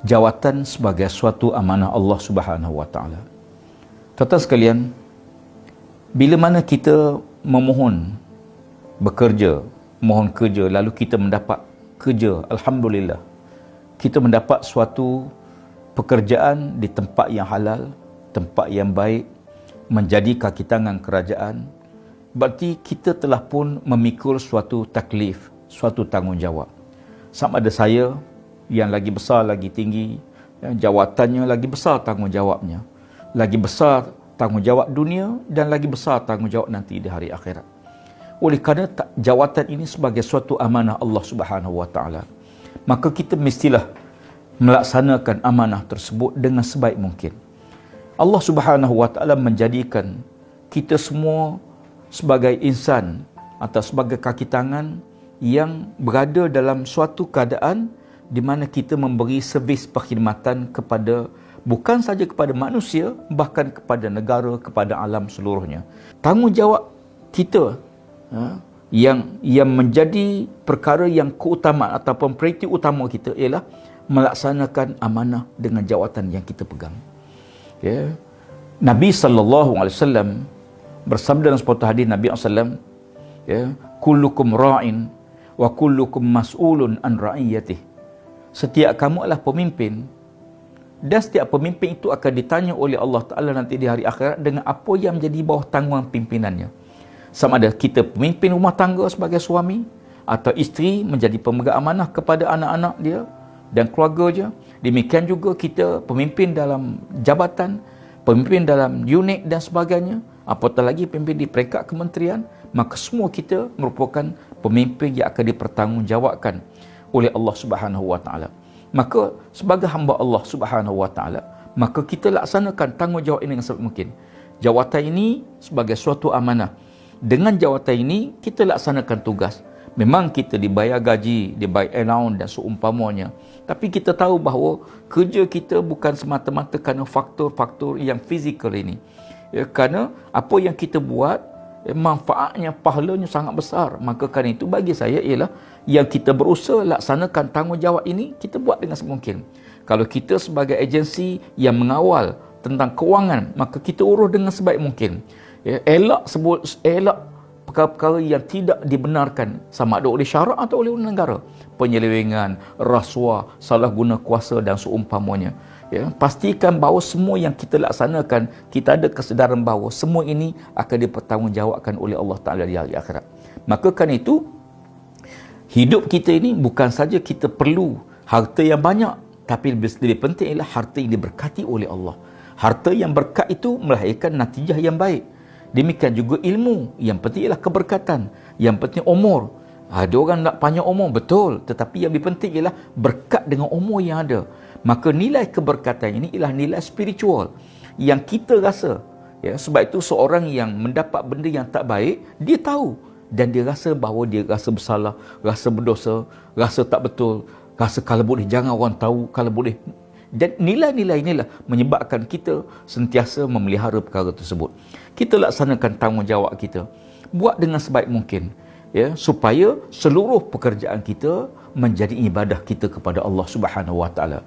jawatan sebagai suatu amanah Allah Subhanahu wa taala. Tuan-tuan sekalian, bila mana kita memohon bekerja, mohon kerja, lalu kita mendapat kerja, alhamdulillah, kita mendapat suatu pekerjaan di tempat yang halal, tempat yang baik, menjadi kaki tangan kerajaan, berarti kita telah pun memikul suatu taklif, suatu tanggungjawab. Sama ada saya yang lagi besar, lagi tinggi, jawatannya lagi besar tanggungjawabnya, lagi besar tanggungjawab dunia dan lagi besar tanggungjawab nanti di hari akhirat. Oleh kerana jawatan ini sebagai suatu amanah Allah Subhanahu wa taala, maka kita mestilah melaksanakan amanah tersebut dengan sebaik mungkin. Allah Subhanahu wa taala menjadikan kita semua sebagai insan atau sebagai kaki tangan yang berada dalam suatu keadaan di mana kita memberi servis perkhidmatan kepada bukan saja kepada manusia, bahkan kepada negara, kepada alam seluruhnya. Tanggungjawab kita yang menjadi perkara yang keutamaan ataupun prioriti utama kita ialah melaksanakan amanah dengan jawatan yang kita pegang. Ya. Nabi SAW bersabda dalam sebuah hadis Nabi SAW, ya, kullukum ra'in wa kullukum mas'ulun an ra'iyatih. Setiap kamu adalah pemimpin dan setiap pemimpin itu akan ditanya oleh Allah Ta'ala nanti di hari akhirat dengan apa yang menjadi bawah tanggungan pimpinannya. Sama ada kita pemimpin rumah tangga sebagai suami atau isteri menjadi pemegang amanah kepada anak-anak dia dan keluarga dia. Demikian juga kita pemimpin dalam jabatan, pemimpin dalam unit dan sebagainya, apatah lagi pemimpin di peringkat kementerian, maka semua kita merupakan pemimpin yang akan dipertanggungjawabkan oleh Allah Subhanahu wa taala. Maka sebagai hamba Allah Subhanahu wa taala, maka kita laksanakan tanggungjawab ini dengan sebaik mungkin. Jawatan ini sebagai suatu amanah. Dengan jawatan ini kita laksanakan tugas. Memang kita dibayar gaji, dibayar allowance dan seumpamanya. Tapi kita tahu bahawa kerja kita bukan semata-mata kerana faktor-faktor yang fizikal ini. Ya, kerana apa yang kita buat, manfaatnya, pahalanya sangat besar. Maka kerana itu bagi saya ialah yang kita berusaha laksanakan tanggungjawab ini, kita buat dengan semungkin. Kalau kita sebagai agensi yang mengawal tentang kewangan, maka kita urus dengan sebaik mungkin. Ya, elak perkara-perkara yang tidak dibenarkan sama ada oleh syarak atau oleh negara, penyelewengan, rasuah, salah guna kuasa dan seumpamanya. Ya, pastikan bahawa semua yang kita laksanakan, kita ada kesedaran bahawa semua ini akan dipertanggungjawabkan oleh Allah Ta'ala di hari akhirat. Maka kan itu, hidup kita ini bukan saja kita perlu harta yang banyak, tapi lebih penting ialah harta yang diberkati oleh Allah. Harta yang berkat itu melahirkan natijah yang baik. Demikian juga ilmu. Yang penting ialah keberkatan. Yang penting umur. Ada orang nak panjang umur, betul. Tetapi yang lebih penting ialah berkat dengan umur yang ada. Maka nilai keberkatan ini ialah nilai spiritual yang kita rasa. Ya, sebab itu seorang yang mendapat benda yang tak baik, dia tahu. Dan dia rasa bahawa dia rasa bersalah, rasa berdosa, rasa tak betul, rasa kalau boleh jangan orang tahu, kalau boleh. Dan nilai-nilai inilah menyebabkan kita sentiasa memelihara perkara tersebut. Kita laksanakan tanggungjawab kita, buat dengan sebaik mungkin, ya, supaya seluruh pekerjaan kita menjadi ibadah kita kepada Allah Subhanahu wa taala.